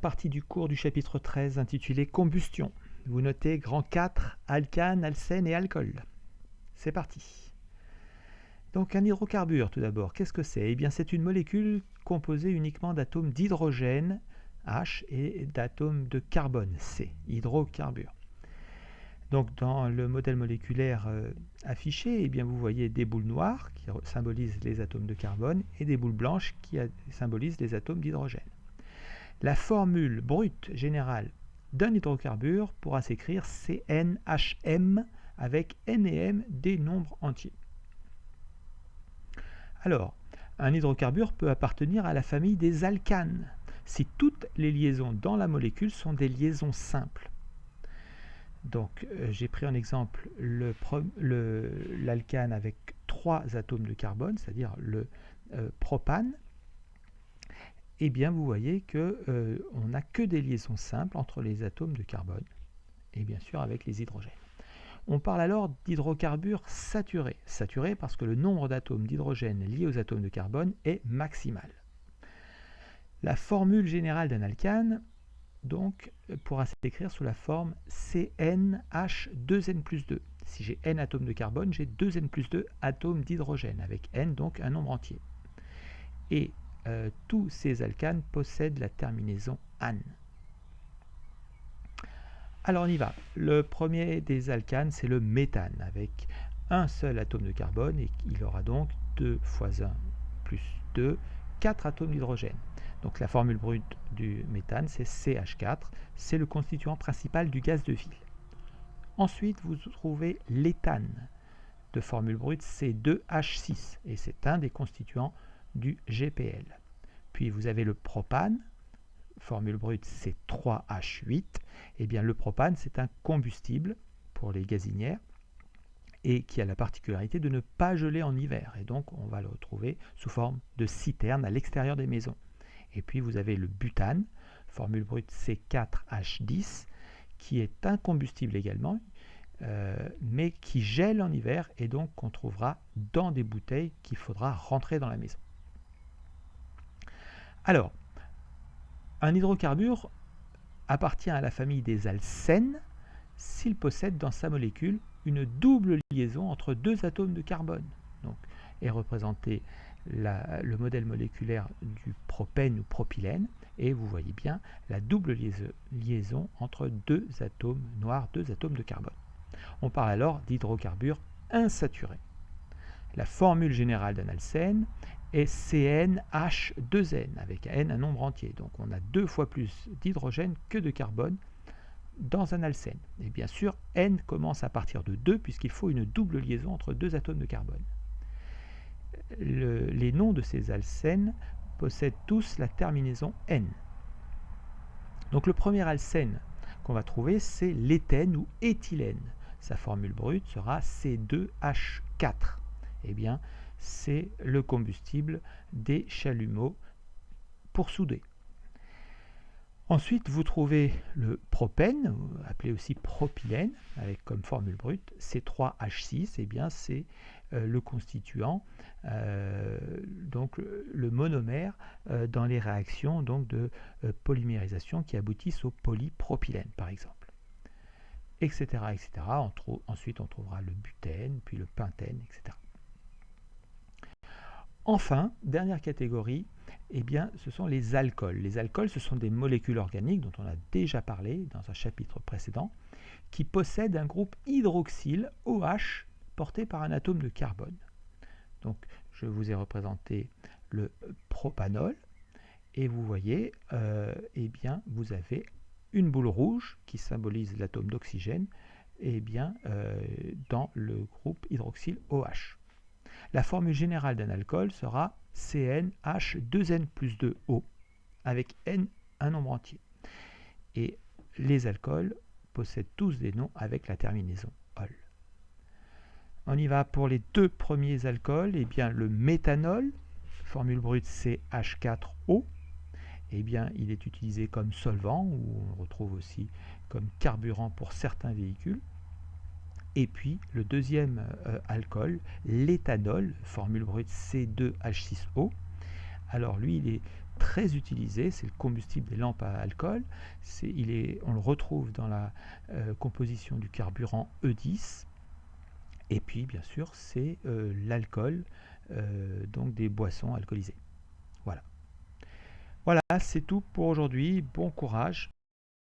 Partie du cours du chapitre 13 intitulé Combustion. Vous notez grand 4, alcane, alcène et alcool. C'est parti. Donc un hydrocarbure tout d'abord, qu'est-ce que c'est? Eh bien c'est une molécule composée uniquement d'atomes d'hydrogène H et d'atomes de carbone C, hydrocarbure. Donc dans le modèle moléculaire affiché, eh bien, vous voyez des boules noires qui symbolisent les atomes de carbone et des boules blanches qui symbolisent les atomes d'hydrogène. La formule brute générale d'un hydrocarbure pourra s'écrire CnHm avec N et M des nombres entiers. Alors, un hydrocarbure peut appartenir à la famille des alcanes si toutes les liaisons dans la molécule sont des liaisons simples. Donc, j'ai pris en exemple l'alcane avec 3 atomes de carbone, c'est-à-dire le propane. Eh bien, vous voyez qu'on n'a que des liaisons simples entre les atomes de carbone et bien sûr avec les hydrogènes. On parle alors d'hydrocarbures saturés. Saturés parce que le nombre d'atomes d'hydrogène liés aux atomes de carbone est maximal. La formule générale d'un alcane donc, pourra s'écrire sous la forme CnH2n+2. Si j'ai n atomes de carbone, j'ai 2n+2 atomes d'hydrogène, avec n donc un nombre entier. Et tous ces alcanes possèdent la terminaison -ane. Alors on y va. Le premier des alcanes, c'est le méthane, avec un seul atome de carbone, et il aura donc 2 fois 1 plus 2, 4 atomes d'hydrogène. Donc la formule brute du méthane, c'est CH4, c'est le constituant principal du gaz de ville. Ensuite, vous trouvez l'éthane, de formule brute C2H6, et c'est un des constituants du GPL. Puis vous avez le propane, formule brute C3H8, et bien le propane c'est un combustible pour les gazinières et qui a la particularité de ne pas geler en hiver, et donc on va le retrouver sous forme de citerne à l'extérieur des maisons. Et puis vous avez le butane, formule brute C4H10, qui est un combustible également, mais qui gèle en hiver et donc qu'on trouvera dans des bouteilles qu'il faudra rentrer dans la maison. Alors, un hydrocarbure appartient à la famille des alcènes s'il possède dans sa molécule une double liaison entre 2 atomes de carbone. Donc, est représenté le modèle moléculaire du propène ou propylène, et vous voyez bien la double liaison entre 2 atomes noirs, 2 atomes de carbone. On parle alors d'hydrocarbures insaturés. La formule générale d'un alcène est CnH2n, avec n un nombre entier. Donc on a 2 fois plus d'hydrogène que de carbone dans un alcène. Et bien sûr, n commence à partir de 2 puisqu'il faut une double liaison entre 2 atomes de carbone. Les noms de ces alcènes possèdent tous la terminaison n. Donc le premier alcène qu'on va trouver, c'est l'éthène ou éthylène. Sa formule brute sera C2H4. Eh bien, c'est le combustible des chalumeaux pour souder. Ensuite, vous trouvez le propène, appelé aussi propylène, avec comme formule brute C3H6. Eh bien, c'est le constituant, donc le monomère dans les réactions donc, de polymérisation qui aboutissent au polypropylène, par exemple, etc. etc. Ensuite, on trouvera le butène, puis le pentène, etc. Enfin, dernière catégorie, eh bien, ce sont les alcools. Les alcools, ce sont des molécules organiques dont on a déjà parlé dans un chapitre précédent, qui possèdent un groupe hydroxyle OH porté par un atome de carbone. Donc, je vous ai représenté le propanol, et vous voyez, eh bien, vous avez une boule rouge qui symbolise l'atome d'oxygène, eh bien, dans le groupe hydroxyle OH. La formule générale d'un alcool sera CnH2n+2O avec N un nombre entier. Et les alcools possèdent tous des noms avec la terminaison -ol. On y va pour les 2 premiers alcools. Eh bien, le méthanol, formule brute CH4O, eh bien, il est utilisé comme solvant, ou on retrouve aussi comme carburant pour certains véhicules. Et puis le deuxième alcool, l'éthanol, formule brute C2H6O. Alors lui, il est très utilisé, c'est le combustible des lampes à alcool. On le retrouve dans la composition du carburant E10. Et puis, bien sûr, c'est l'alcool, donc des boissons alcoolisées. Voilà. Voilà, c'est tout pour aujourd'hui. Bon courage.